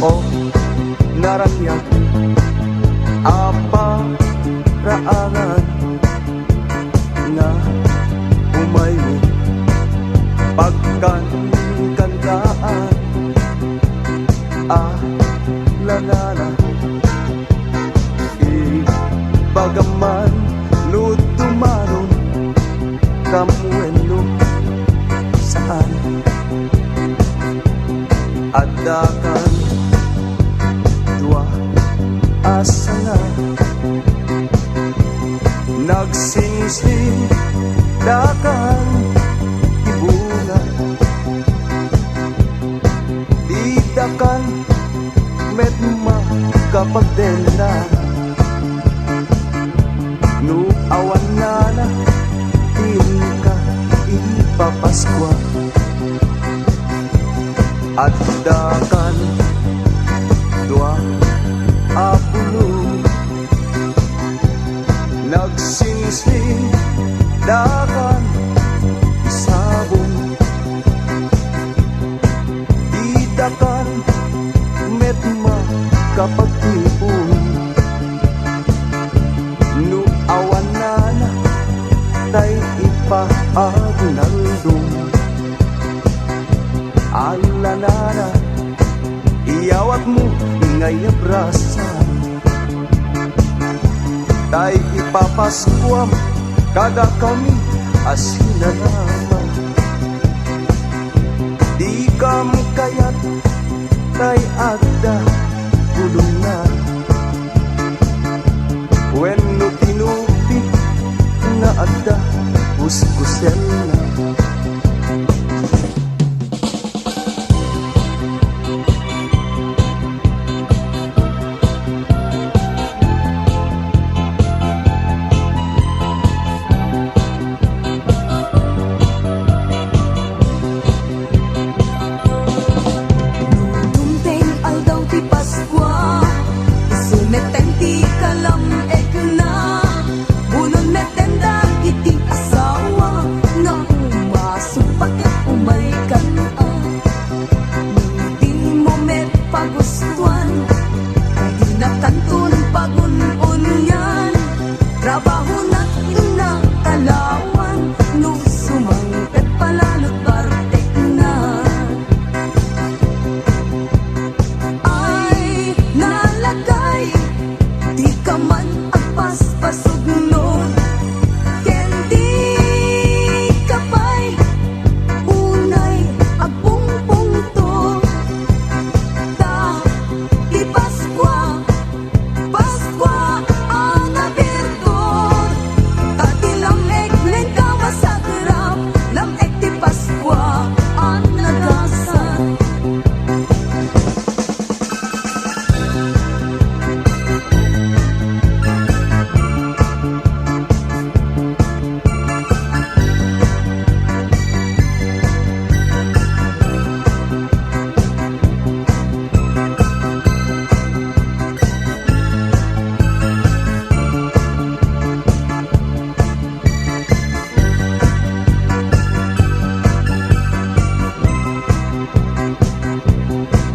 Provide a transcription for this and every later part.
o narangyan apa raanan na umayo pagkandaan lanana bagaman no tumaron kamuelo saan adakan dua asa nga nagsingsing dakan ibunga didakan medma kapag dela no awan na ka ipapaskwa at dakan dua apulong nagsingsing dakan isabong didakan medma kapag tipon no awan na tay ipaagunaldong alanana iyawat mo ngay abrasa tay ipapaskuam kada kami asinalama di kam kayat tay agda gulong na when no tinupi na agda uskusel na trabaho na inakalawan nung sumangkat palalot bartek na ay nalagay di ka man agpas pasugnod kendi kapay unay agpong pungto ta di Paskwa Paskwa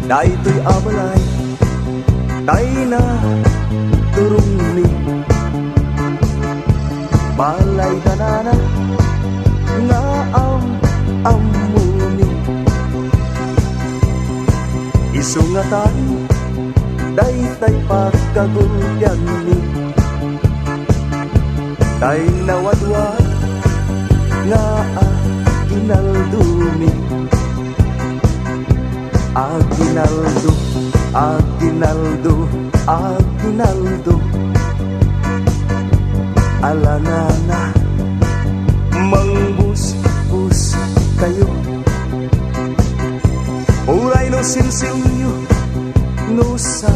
daytoy abalay tay na turungli balay kanana nga amuni isungatan daytay pagkagulyan ni tay nawadwad nga ginaldumi Aguinaldo, Aguinaldo, Aguinaldo alanana mangbus-bus kayo uray no sinsinyo no sa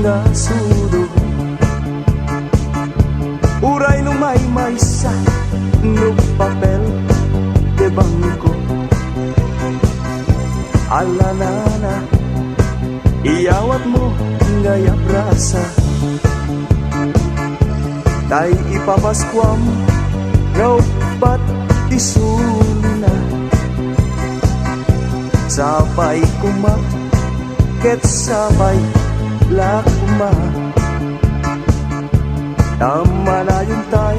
nga sudo uray no may sa no papel de bangko alanana iyawat mo ngay abrasa tay ipapaskwam ngaw pat isulina sabay kumak ket sabay lakuma. Tama na yun tay,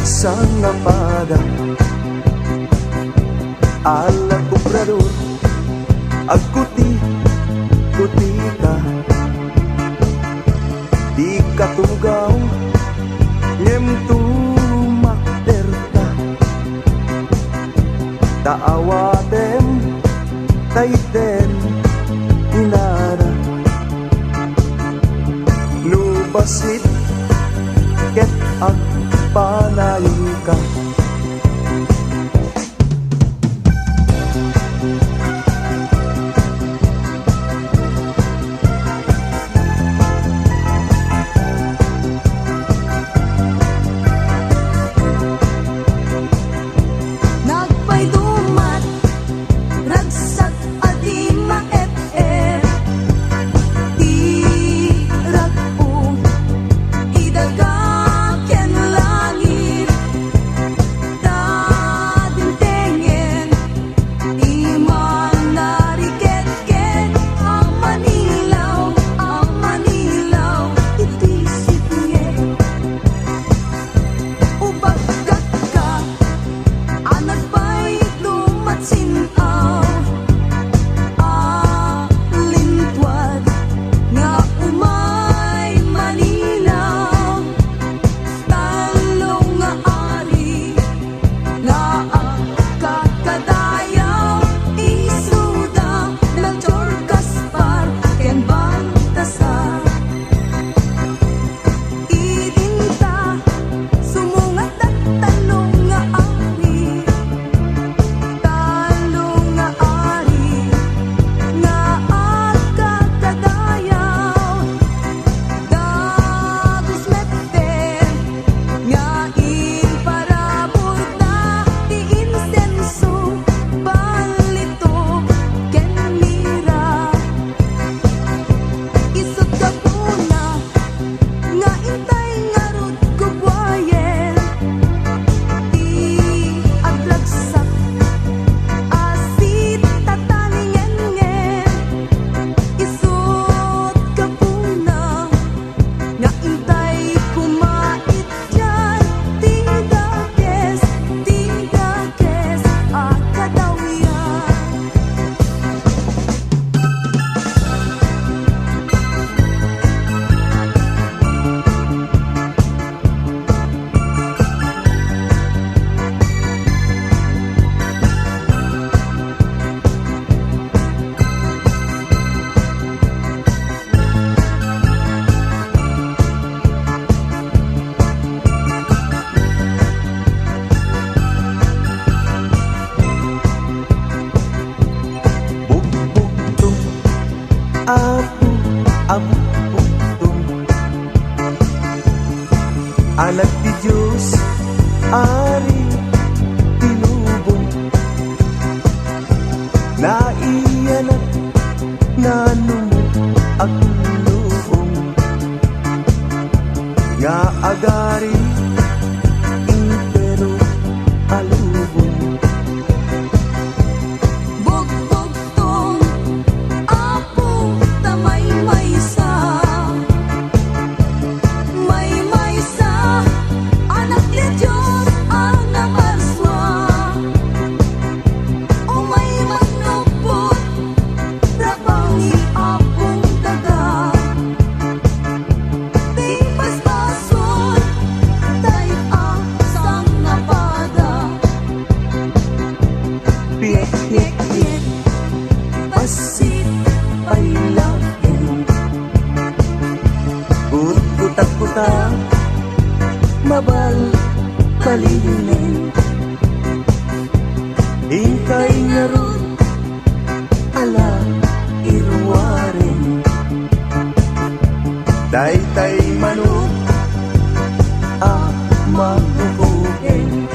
sang napada. Alat obrador, agkuti ka. Di ka tugaw, ngem tumakder ka. Taawatem, tayten, inara. Nubasit, ket agpanayin ka. Nagpay dumat, ragsak adi maep-ep. Di rag-o, idaga ken langit. Dadintengen, di man nariket-ket. Ang Manilaw, iti sipnge. Ubagkat ka, anak pa'y dumatsinaw. Lintwad nga umay Manilaw. Talong nga ari, nga kakadayaw. Isuda ng Chor Gaspar, ken Baltasar. Idinta, sumungat at talong nga ari. Talong nga ari, nga kakadayaw. Dagos metten, nga imparaburda. Di insenso, balito, ken mira. Isot ka puna, nga intay nga rod gubwayen. Di aglagsak, asit tatalingengen. Isot ka puna, nga intay kumait dyan. Tidakes, akadawian. Bugbugtung, abu-abugtung. Anak di Diyos, ari tinubong. Naiyanak, nanumo ang luong. Nga agari, impero alubong. Bugbugtong, apo, tamay maysa. May maysa, anak ni Diyos, ang namaswa. O may manupot, rabaw ni apong daga. Di basbason, tay sang napada. Piek, piek, piek, Basit pailain, kutak-kutak, mabal palilinin. Hintay nga ron, ala irwarin. Tay-tay manok, mabubuhin.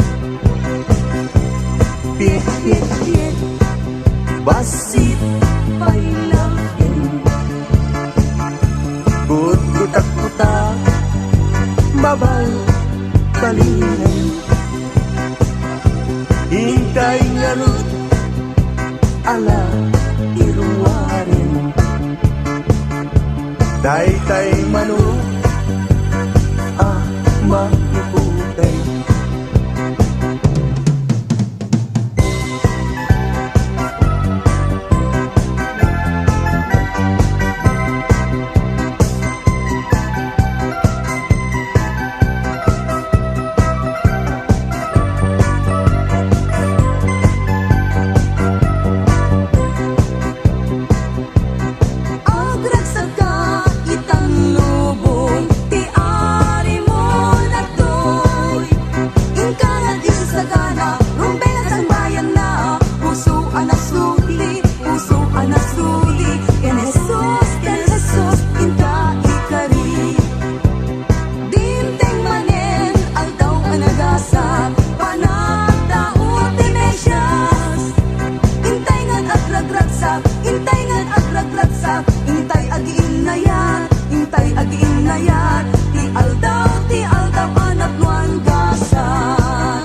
Piek, piek, piek, basit pailain. Kutak-kutak, mabal palilinin. Hintay nga ron, ala irwarin. Daytay manok maiputay. Agragsaka itang lubong, ti ari mo na to'y ingkangan isagana, rumbengan sang bayan na, puso anasuli, ken Jesus, inta ikari. Dinteng manen, aldaw anagasa, panagdaot ti Mesyas. Intay ngan agragragsak, intay agiin na yan, ti aldaw anak nuan gasat.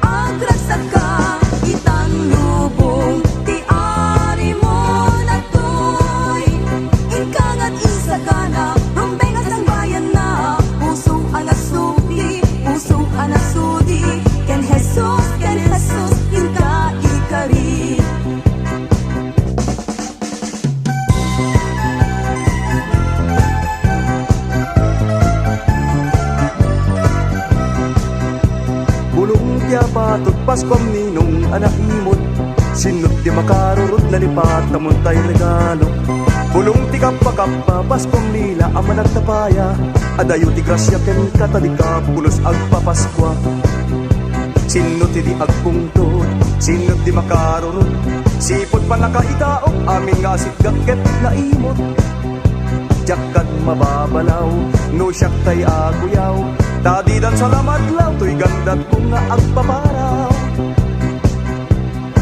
Agragsak ka, itang lubong, ti ari mo na to'y ingkangan isagana, rumbengan sang bayan na, puso anasudi, ken Jesus, inta ikari. Bulong tiya patod Paskwam ninong anak imot, sinot di makarurot na lipat tamon tay regalo. Bulong ti kappa Paskwam nila ang managtapaya, adayo ti grasya ken katadika pulos agpapaskwa. Sinot ti di agpungtod, sinot di makarurot, sipot pa nakaitaok amin nga sigagket na imot. Jakad mababalaw, no siyak tay aguyaw, tadidan salamat law, to'y gandat ko nga agpaparaw.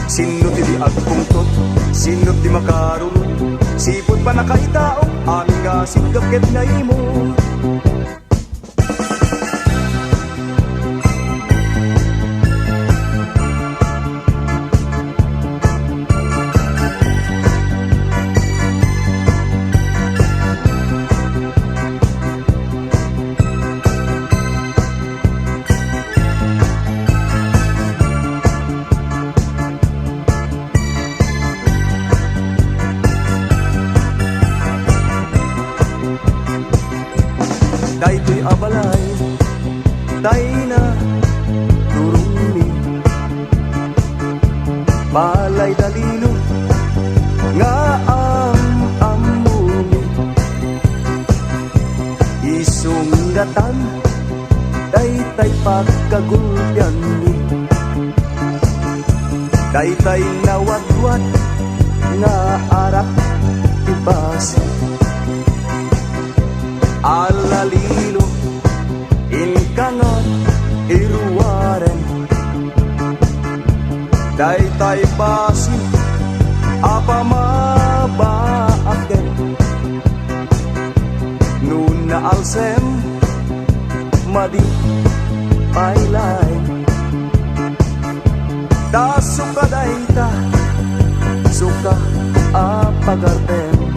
Sinot di agpungtot, sinot di makarurot, sipot pa nakaitaok amin nga sigagket na imot. Daytoy abalay, day na turumi, balay dalino, nga ang amumi. Isunggatan, daytay pagkagulyan ni, daytay nawagwat, nga arak ibasi. Alalilo, inkangan, iruwaren, daytay basi, apamabaaken, nuna alsem, madi, pailay, da suka dayta, suka apagarten.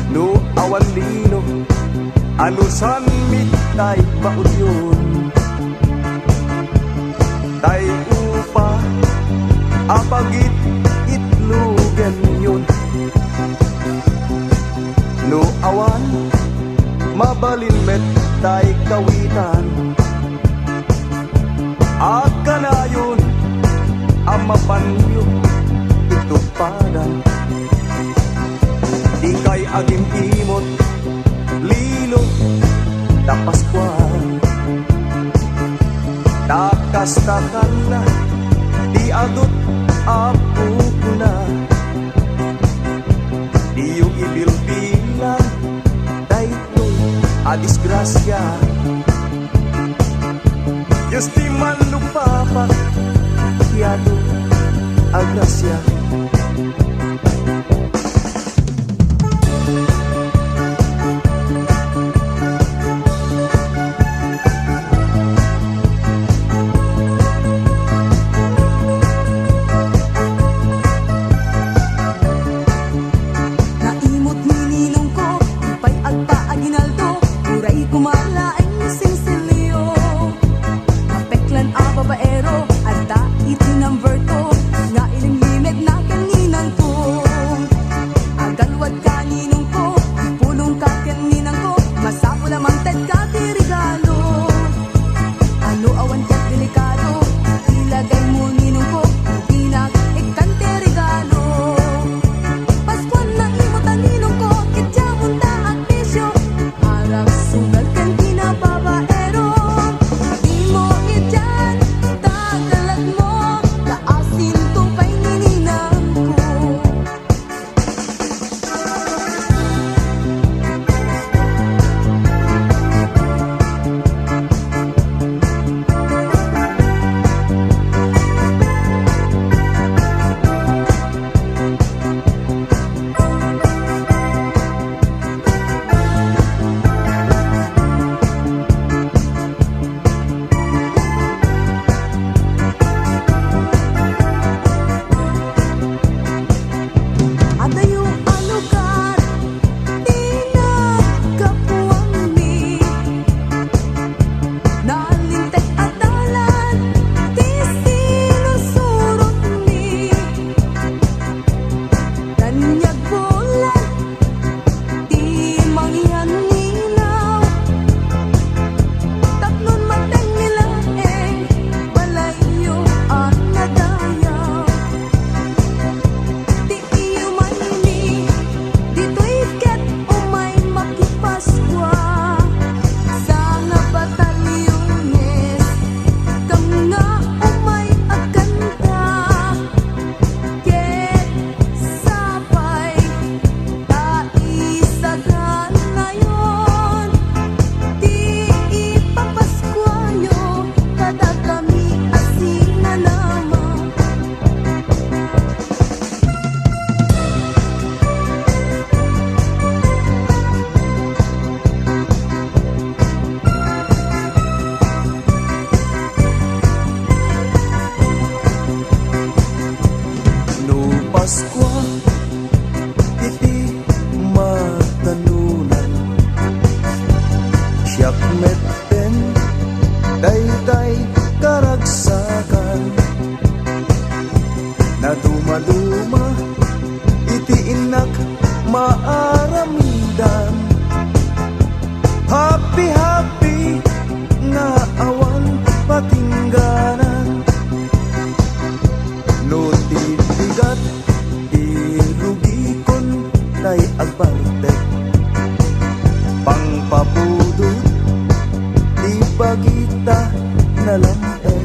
No awan lino, anusan mitay baudyon, tay upa, apagit itlugen yun. No awan, mabalin met tay kawitan, at kanayon, amapanyo, itupadan. Di kay agim imot, lilo, da Pascual. Takastakan na, di adot apo na. Di yung ibilbilan, dayto a disgrasya. Diyos di man lupapak, yado a grasya. bunyag bulan, di mangyan ninaw. Tatlon mateng nilaeng, balayo ang nadayaw. Di iyo maini, dito'y ket umay makipaswa. Sa nga batalyones, kam nga umay agkanta. Ket sapay, taisagan ngayon. Di ipapaskuayo, kada kami asina naman. No Paskwa iti matanunan siyak metten daytay karagsakan na dumaduma iti inak maaramidan happy happy nga awan patingganan no titigat irugikon tay agparte pangpapudot di bagita na lampet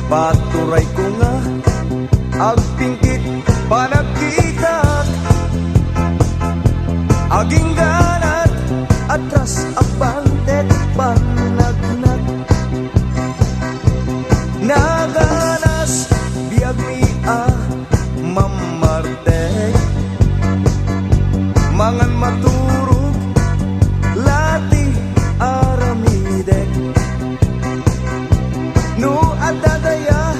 paturay ko nga agpingkit panagkita aging ganat atras agpantet panagnag naganas biag mi mamarte mangan maturog lati aramidek no adadaya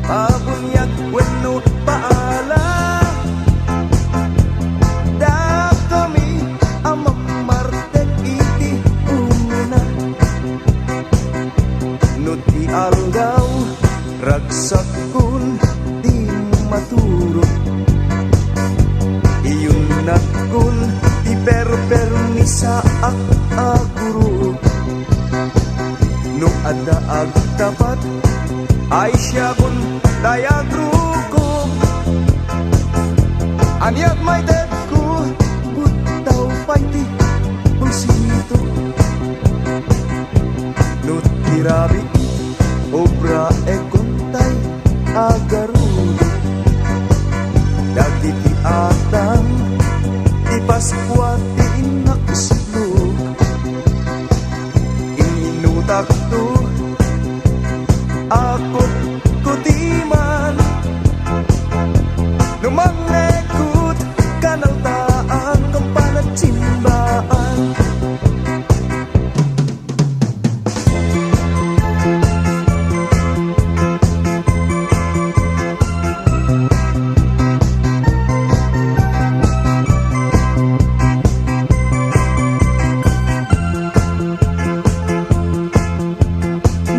pabunyag wenno paala da kami amamartek iti umuna no ti algaw ragsak kun di maturog iyon nakun di permisa ak aguro no ada agtapat ay siya kun dayag ruko anyag may det ko butaw paiti pulsito no tirabi obra e kontay agarudo dagiti atang di Paskwa ti inakuslo inutak to akot kutiman lumangekut kanaltaan kang panagsimbaan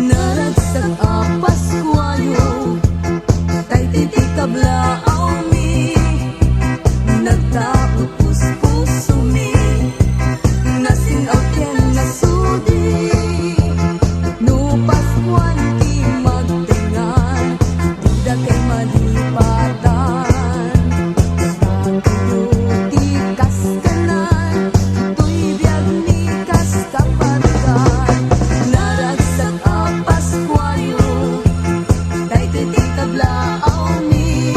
Naragsak a Paskwayo, tay titikab laaw mi. Nagtaot puspuso mi, nasinaw ken nasudi. No Paskwan ti magtingan, tida kay malipatan. Sa kayo ti kaskanan, to'y biyag ni kaskapargan. Naragsak a Paskwayo, tay titikab laaw mi.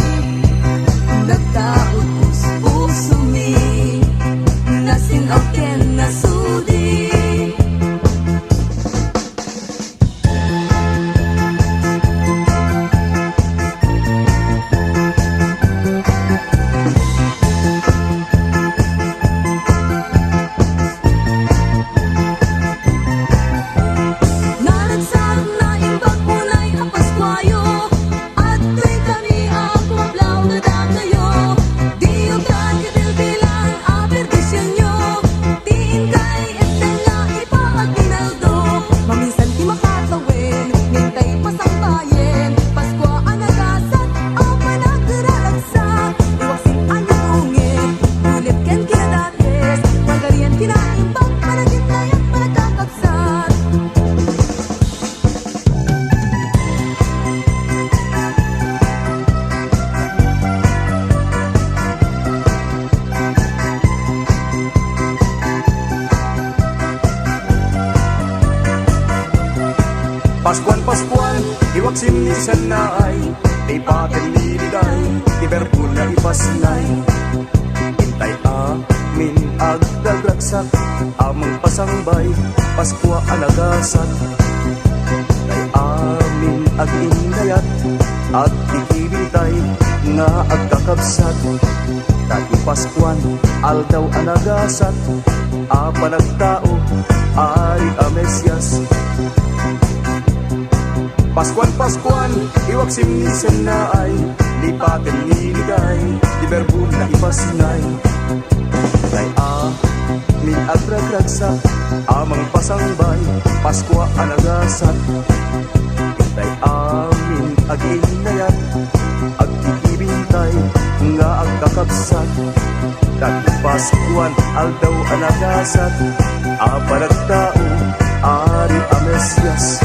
Nagtaot puspuso mi, nasinaw ken nasudi. Naragsak na imbag mulay ang Paskwayo, at tuwing kami ang kumablaw na dagayo. Paskuan, iwag simnisan na ay di paten liligay, di berbul na ipasnay. Intay amin agdagragsak, amang pasangbay, Paskwa alagasat. Kay amin agindayat, at ikibintay nga agkakabsat. Dati Paskuan, aldaw alagasat, apanagtao, ari amesyas. Paskuan, iwag simnisan na ay lipaten niligay, di berbul na ipasnay. Kay amin agragragsa, amang pasangbay, Paskwa alagasat. Kay amin aginayat, agkikibintay nga agkakabsat. Dati Paskuan, aldaw alagasat, aparagtao, ari amesyas.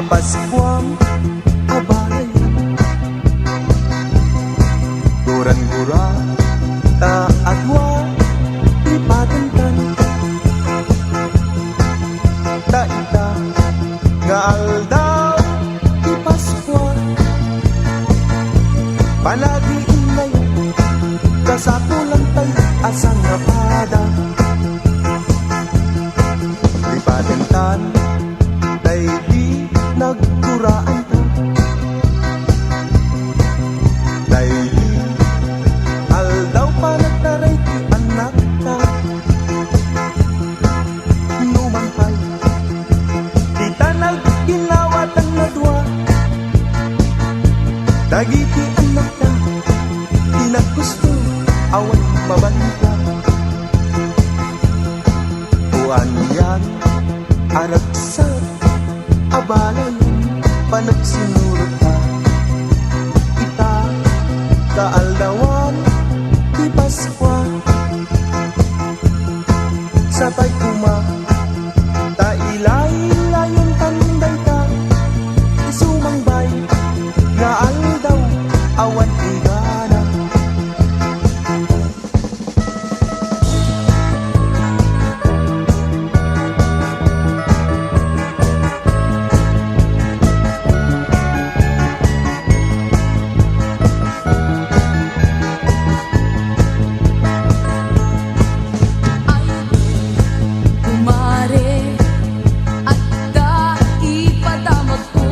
Paskuang abalay Gurang-gura ta at nga aldaw ti Paskwa. Palagi inayo kasapulan tayo asang napada. Di patentan day di nagkuraan ta. Day di aldaw pa nagtaray ti anak ta. Numampay di tanag ginawatan na dua. Dagiti anak ta di naggusto awan mabanta. Buwan yan aragsak abalay panagsinurot ta. Ita kaaldawan di Paskwa. Sabay kuma ta ilay-layon tanday ta. Isumangbay nga aldaw awan igana. Kumare at da ipadamag ko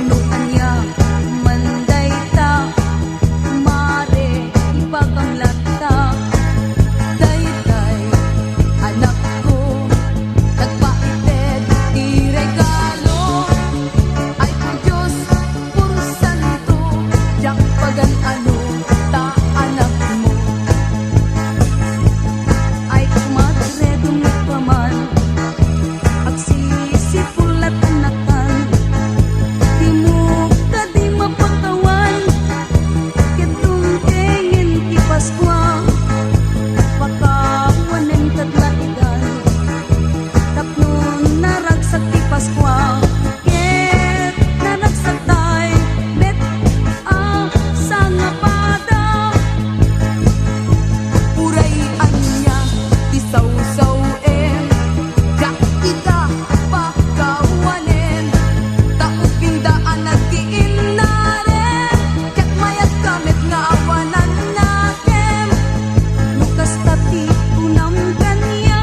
no anya manday ta mare ipagkamlat ta dayday anak ko nagpaited di regalo ay kung Diyos puro santo jak pagan ano ta anak mo ay kumadredong nagpaman agsisipulat anakan di mo ka di mapagkawan ketong tingin ti Paskwa pakawanen kadlaidan tapnon naragsak ti Paskwa ket naragsak tay met sa nga pada. Uray anya ti sausawen ka ita pakawanen tauping daan nagtiinaren ket mayat kamet nga awanan nakem lukas tati unam kaniya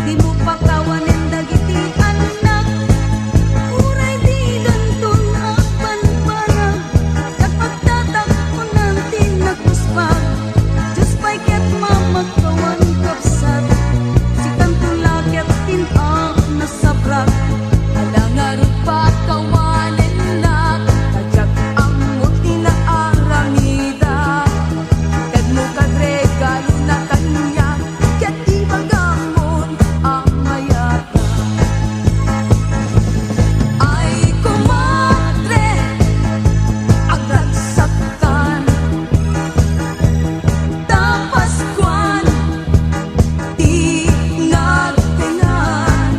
di mo pakawanen dagiti anak. Uray di dantun agpanpanag ket pagtatakpunan ti nagpuspag Diyos pa'y ket mamagkawan kapsat si kantula ket tinang nasabrak alangarot pa kawanen nak kajak ang muti na aramida ket mo kadregalo na kanya ket ibagamon ang mayata. Ay kumadre agragsakan ta Paskwan ti nagtengan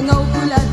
Angaw bulad